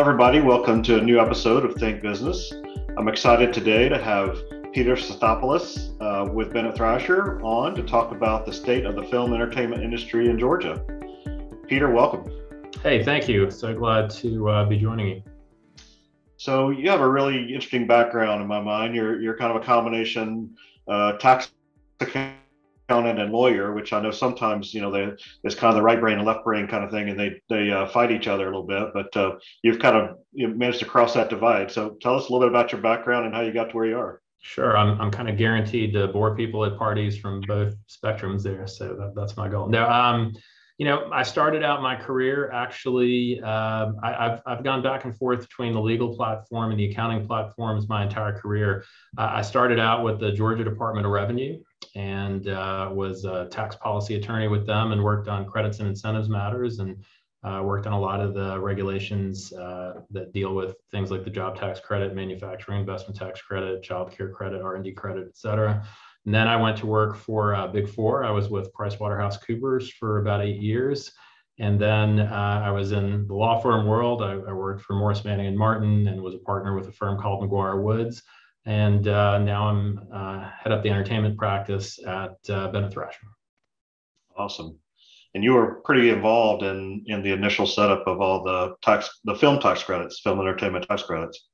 everybody. Welcome to a new episode of Think Business. I'm excited today to have Peter Stathopoulos with Bennett Thrasher on to talk about the state of the film entertainment industry in Georgia. Peter, welcome. Hey, thank you. So glad to be joining you. So you have a really interesting background in my mind. You're kind of a combination tax accountant and lawyer, which I know sometimes, there's kind of the right brain and left brain kind of thing, and they fight each other a little bit, but you've managed to cross that divide. So tell us a little bit about your background and how you got to where you are. Sure. I'm kind of guaranteed to bore people at parties from both spectrums there. So that's my goal. No, I started out my career actually. I've gone back and forth between the legal platform and the accounting platforms my entire career. I started out with the Georgia Department of Revenue and was a tax policy attorney with them and worked on credits and incentives matters and worked on a lot of the regulations that deal with things like the job tax credit, manufacturing investment tax credit, child care credit, R&D credit, et cetera. And then I went to work for Big Four. I was with PricewaterhouseCoopers for about 8 years. And then I was in the law firm world. I worked for Morris, Manning and Martin and was a partner with a firm called McGuire Woods. And now I'm head up the entertainment practice at Bennett Thrasher. Awesome. And you were pretty involved in the initial setup of all the film tax credits, film entertainment tax credits.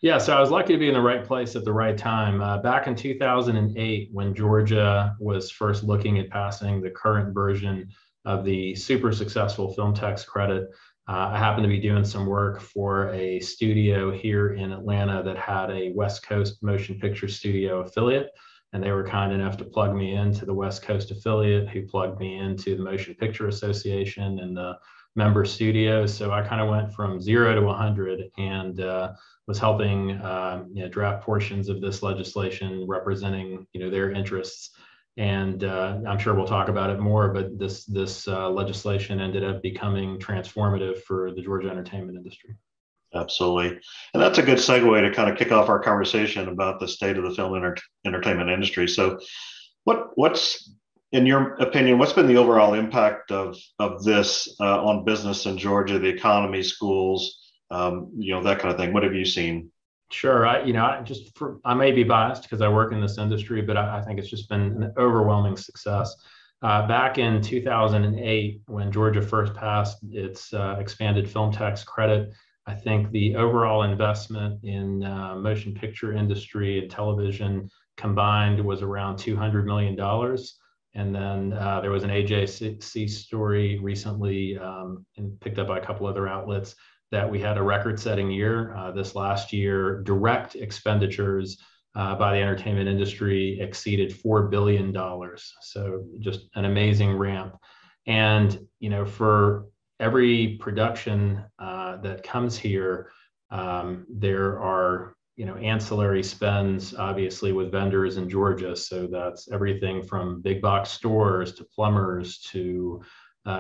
Yeah, so I was lucky to be in the right place at the right time. Back in 2008, when Georgia was first looking at passing the current version of the super successful film tax credit, I happened to be doing some work for a studio here in Atlanta that had a West Coast motion picture studio affiliate. And they were kind enough to plug me into the West Coast affiliate, who plugged me into the Motion Picture Association and the member studios. So I kind of went from 0 to 100 and was helping draft portions of this legislation representing their interests. And I'm sure we'll talk about it more, but this legislation ended up becoming transformative for the Georgia entertainment industry. Absolutely. And that's a good segue to kind of kick off our conversation about the state of the film entertainment industry. So what's, in your opinion, what's been the overall impact of this on business in Georgia, the economy, schools, that kind of thing? What have you seen? Sure. I may be biased because I work in this industry, but I think it's just been an overwhelming success. Back in 2008, when Georgia first passed its expanded film tax credit, I think the overall investment in motion picture industry and television combined was around $200 million. And then there was an AJC story recently and picked up by a couple other outlets that we had a record-setting year. This last year, direct expenditures by the entertainment industry exceeded $4 billion. So just an amazing ramp. And, for every production that comes here, there are ancillary spends, obviously, with vendors in Georgia. So that's everything from big box stores to plumbers to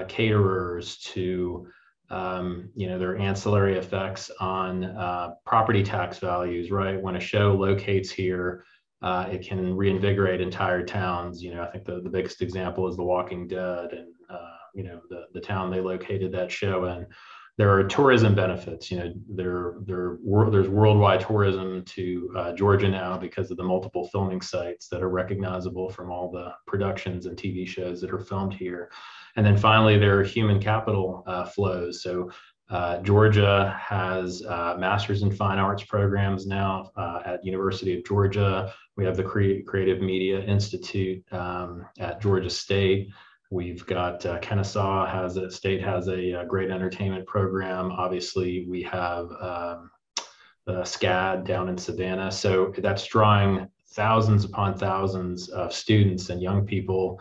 caterers to there are ancillary effects on property tax values, right? When a show locates here, it can reinvigorate entire towns. I think the biggest example is The Walking Dead and the town they located that show in. There are tourism benefits. There's worldwide tourism to Georgia now because of the multiple filming sites that are recognizable from all the productions and TV shows that are filmed here. And then finally, there are human capital flows. So Georgia has Masters in Fine Arts programs now at University of Georgia. We have the Creative Media Institute at Georgia State. We've got Kennesaw State has a great entertainment program. Obviously, we have the SCAD down in Savannah. So that's drawing thousands upon thousands of students and young people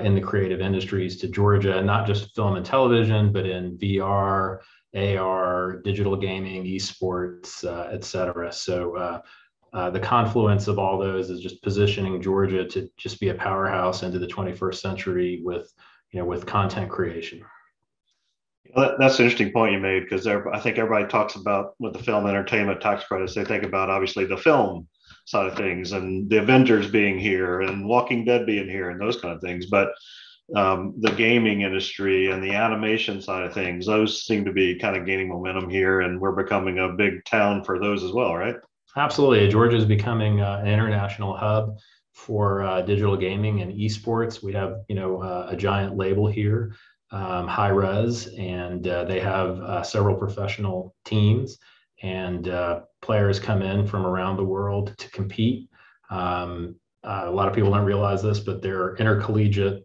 in the creative industries to Georgia, not just film and television, but in VR, AR, digital gaming, esports, et cetera. So the confluence of all those is just positioning Georgia to just be a powerhouse into the 21st century with content creation. That's an interesting point you made, because I think everybody talks about with the film entertainment tax credits, they think about obviously the film side of things and the Avengers being here and Walking Dead being here and those kind of things. But the gaming industry and the animation side of things, those seem to be kind of gaining momentum here, and we're becoming a big town for those as well, right? Absolutely. Georgia is becoming an international hub for digital gaming and esports. We have, a giant label here, High Res, and they have several professional teams, and players come in from around the world to compete. A lot of people don't realize this, but there are intercollegiate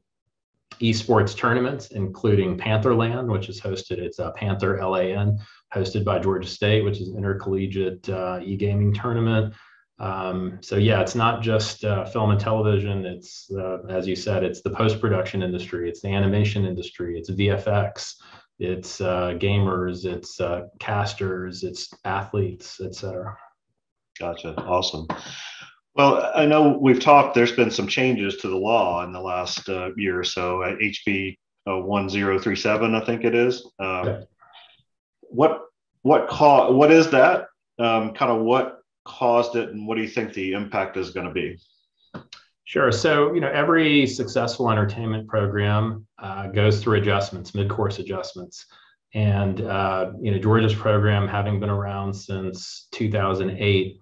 esports tournaments, including Pantherland, which is hosted. It's Panther LAN, hosted by Georgia State, which is an intercollegiate e-gaming tournament. So yeah, it's not just film and television. It's, as you said, it's the post-production industry, it's the animation industry, it's VFX, it's gamers, it's casters, it's athletes, etc. Gotcha. Awesome. Well, I know we've talked, there's been some changes to the law in the last year or so at HB 1037, I think it is. Okay. What is that? Kind of what caused it, and what do you think the impact is going to be? Sure. So, every successful entertainment program goes through adjustments, mid-course adjustments. And, Georgia's program, having been around since 2008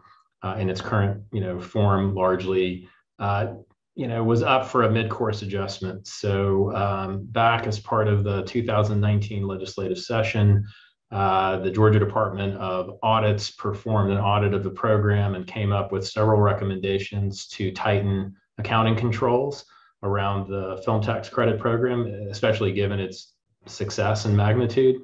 in its current, form, largely, was up for a mid-course adjustment. So back as part of the 2019 legislative session, the Georgia Department of Audits performed an audit of the program and came up with several recommendations to tighten accounting controls around the film tax credit program, especially given its success and magnitude.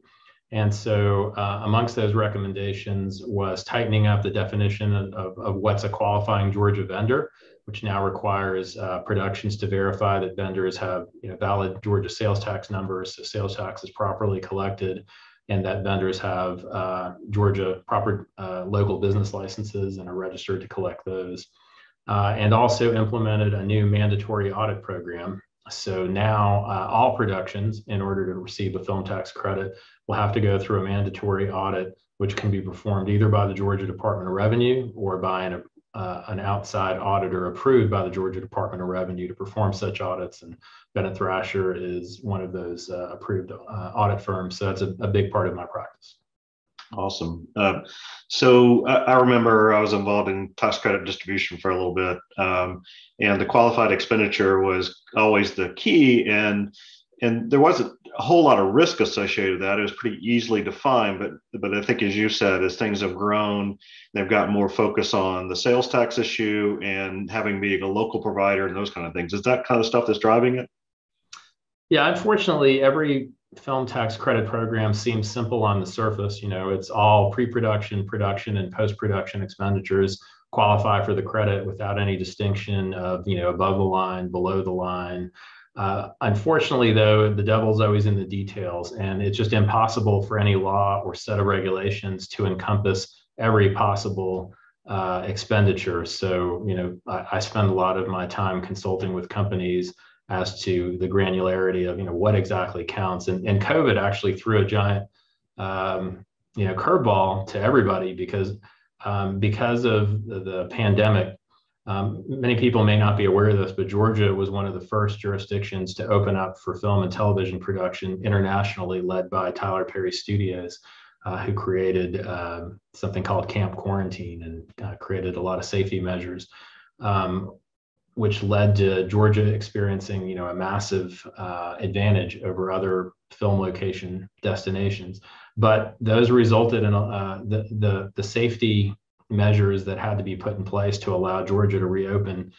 And so amongst those recommendations was tightening up the definition of what's a qualifying Georgia vendor, which now requires productions to verify that vendors have valid Georgia sales tax numbers, so sales tax is properly collected, and that vendors have Georgia proper local business licenses and are registered to collect those. And also implemented a new mandatory audit program. So now all productions, in order to receive a film tax credit, will have to go through a mandatory audit, which can be performed either by the Georgia Department of Revenue or by an outside auditor approved by the Georgia Department of Revenue to perform such audits. And Bennett Thrasher is one of those approved audit firms. So that's a big part of my practice. Awesome. So I remember I was involved in tax credit distribution for a little bit, and the qualified expenditure was always the key. And there wasn't a whole lot of risk associated with that. It was pretty easily defined. But I think, as you said, as things have grown, they've got more focus on the sales tax issue and having being a local provider and those kind of things. Is that kind of stuff that's driving it? Yeah, unfortunately, every film tax credit program seems simple on the surface. It's all pre-production, production, and post-production expenditures qualify for the credit without any distinction of, above the line, below the line. Unfortunately, though, the devil's always in the details, and it's just impossible for any law or set of regulations to encompass every possible expenditure. So, I spend a lot of my time consulting with companies as to the granularity of what exactly counts. And COVID actually threw a giant curveball to everybody because of the pandemic. Many people may not be aware of this, but Georgia was one of the first jurisdictions to open up for film and television production internationally, led by Tyler Perry Studios, who created something called Camp Quarantine and created a lot of safety measures, which led to Georgia experiencing, a massive advantage over other film location destinations. But those resulted in the safety measures that had to be put in place to allow Georgia to reopen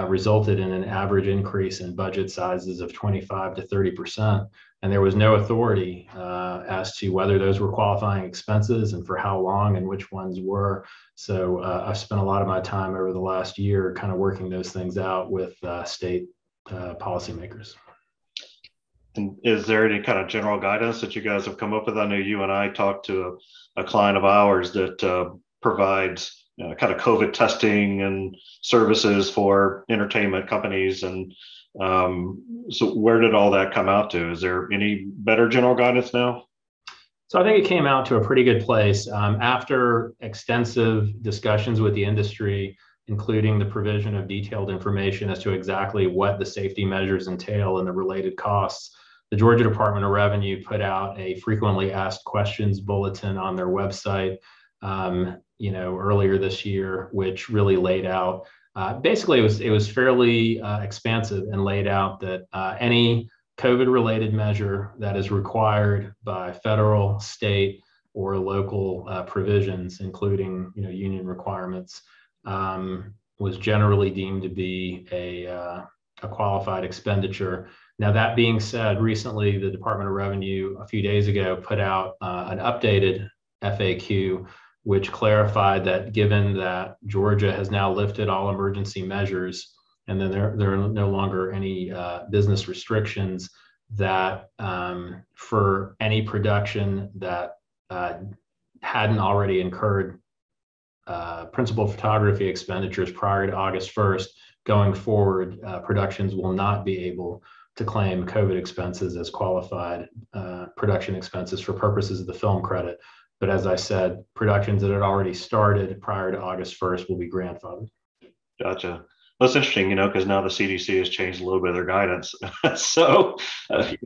resulted in an average increase in budget sizes of 25 to 30%. And there was no authority as to whether those were qualifying expenses and for how long and which ones were. So I've spent a lot of my time over the last year kind of working those things out with state policymakers. And is there any kind of general guidance that you guys have come up with? I know you and I talked to a client of ours that provides kind of COVID testing and services for entertainment companies. And so where did all that come out to? Is there any better general guidance now? So I think it came out to a pretty good place. After extensive discussions with the industry, including the provision of detailed information as to exactly what the safety measures entail and the related costs. The Georgia Department of Revenue put out a frequently asked questions bulletin on their website, earlier this year, which really laid out. Basically, it was fairly expansive and laid out that any COVID-related measure that is required by federal, state, or local provisions, including union requirements, was generally deemed to be a qualified expenditure. Now, that being said, recently the Department of Revenue a few days ago put out an updated FAQ, which clarified that given that Georgia has now lifted all emergency measures, and then there are no longer any business restrictions, that for any production that hadn't already incurred principal photography expenditures prior to August 1st, going forward, productions will not be able to claim COVID expenses as qualified production expenses for purposes of the film credit. But as I said, productions that had already started prior to August 1st will be grandfathered. Gotcha. Well, it's interesting, because now the CDC has changed a little bit of their guidance. So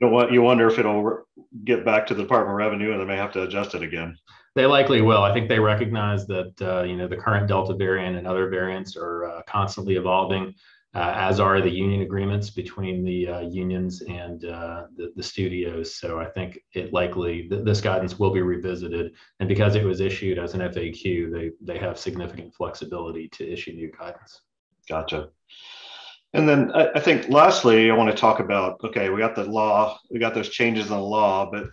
you wonder if it'll get back to the Department of Revenue and they may have to adjust it again. They likely will. I think they recognize that, the current Delta variant and other variants are constantly evolving, as are the union agreements between the unions and the studios. So I think this guidance will be revisited. And because it was issued as an FAQ, they have significant flexibility to issue new guidance. Gotcha. And then I think lastly, I want to talk about, okay, we got the law, we got those changes in the law, but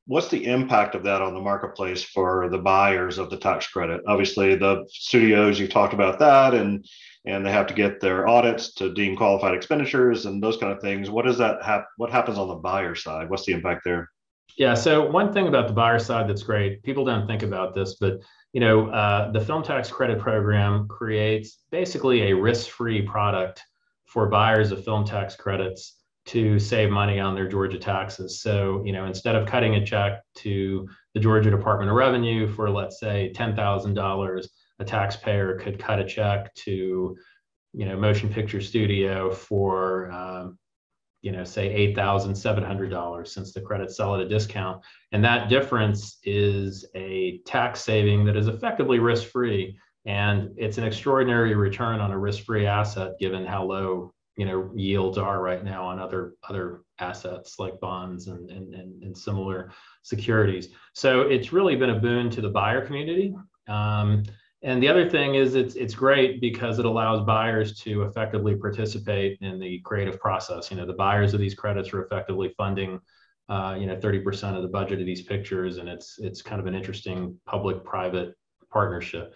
what's the impact of that on the marketplace for the buyers of the tax credit? Obviously, the studios, you talked about that, and they have to get their audits to deem qualified expenditures and those kind of things. What happens on the buyer side? What's the impact there? Yeah, so one thing about the buyer side that's great, people don't think about this, but the film tax credit program creates basically a risk-free product for buyers of film tax credits to save money on their Georgia taxes. So, instead of cutting a check to the Georgia Department of Revenue for, let's say, $10,000, a taxpayer could cut a check to, Motion Picture Studio for, say $8,700, since the credits sell at a discount. And that difference is a tax saving that is effectively risk-free. And it's an extraordinary return on a risk-free asset, given how low, yields are right now on other assets like bonds and similar securities. So it's really been a boon to the buyer community. And the other thing is it's great because it allows buyers to effectively participate in the creative process. The buyers of these credits are effectively funding 30% of the budget of these pictures, and it's kind of an interesting public-private partnership.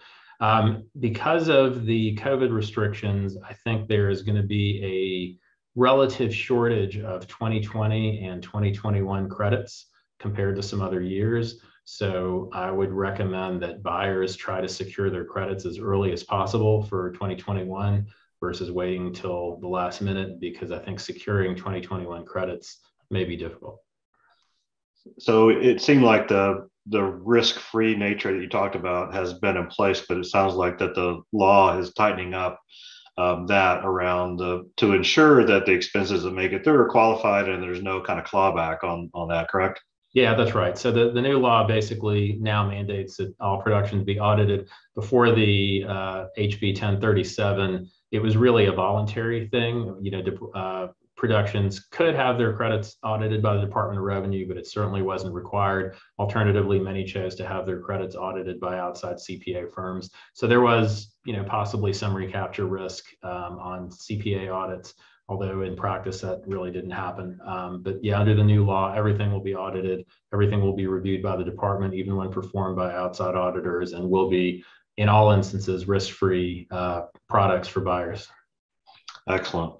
Because of the COVID restrictions, I think there is going to be a relative shortage of 2020 and 2021 credits compared to some other years. So I would recommend that buyers try to secure their credits as early as possible for 2021 versus waiting till the last minute, because I think securing 2021 credits may be difficult. So it seemed like the risk-free nature that you talked about has been in place, but it sounds like that the law is tightening up that around to ensure that the expenses that make it through are qualified and there's no kind of clawback on that, correct? Yeah, that's right. So the new law basically now mandates that all productions be audited. Before the HB 1037, it was really a voluntary thing. Productions could have their credits audited by the Department of Revenue, but it certainly wasn't required. Alternatively, many chose to have their credits audited by outside CPA firms. So there was, possibly some recapture risk on CPA audits, although in practice that really didn't happen. But yeah, under the new law, everything will be audited. Everything will be reviewed by the department, even when performed by outside auditors, and will be, in all instances, risk-free products for buyers. Excellent.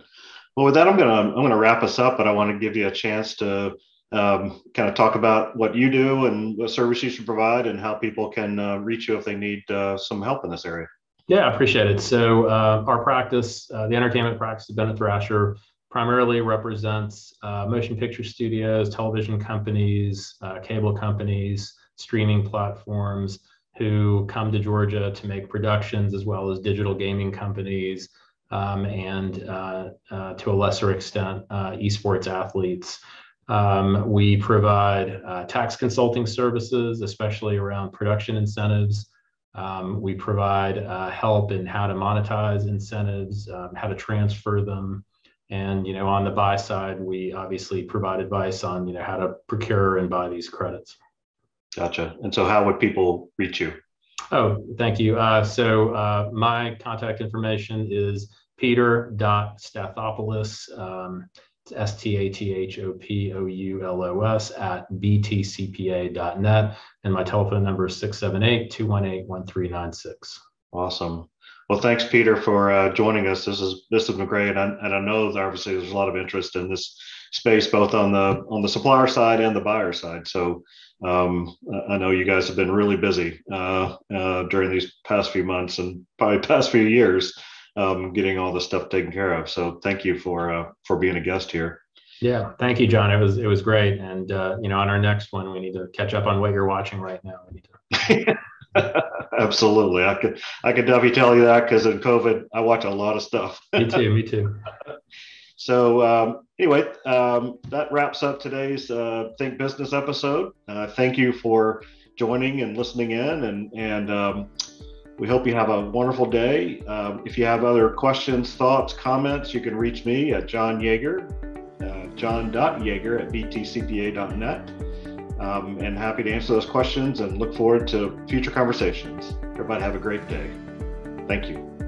Well, with that, I'm gonna wrap us up, but I want to give you a chance to kind of talk about what you do and what services you provide and how people can reach you if they need some help in this area. Yeah, I appreciate it. So our practice, the entertainment practice of Bennett Thrasher, primarily represents motion picture studios, television companies, cable companies, streaming platforms, who come to Georgia to make productions, as well as digital gaming companies, and to a lesser extent, esports athletes. We provide tax consulting services, especially around production incentives. We provide help in how to monetize incentives, how to transfer them. And, on the buy side, we obviously provide advice on, how to procure and buy these credits. Gotcha. And so how would people reach you? Oh, thank you. So my contact information is peter.stathopoulos, Stathopoulos @btcpa.net. And my telephone number is 678-218-1396. Awesome. Well, thanks, Peter, for joining us. This has been great, and I know that obviously there's a lot of interest in this space, both on the supplier side and the buyer side. So I know you guys have been really busy during these past few months and probably past few years, getting all this stuff taken care of. So thank you for being a guest here. Yeah, thank you, John. It was great, and on our next one, we need to catch up on what you're watching right now. We need to. Absolutely. I could definitely tell you that, because in COVID, I watch a lot of stuff. Me too. So anyway, that wraps up today's Think Business episode. Thank you for joining and listening in, and we hope you have a wonderful day. If you have other questions, thoughts, comments, you can reach me at John Yeager, john.yeager@btcpa.net. And happy to answer those questions and look forward to future conversations. Everybody have a great day. Thank you.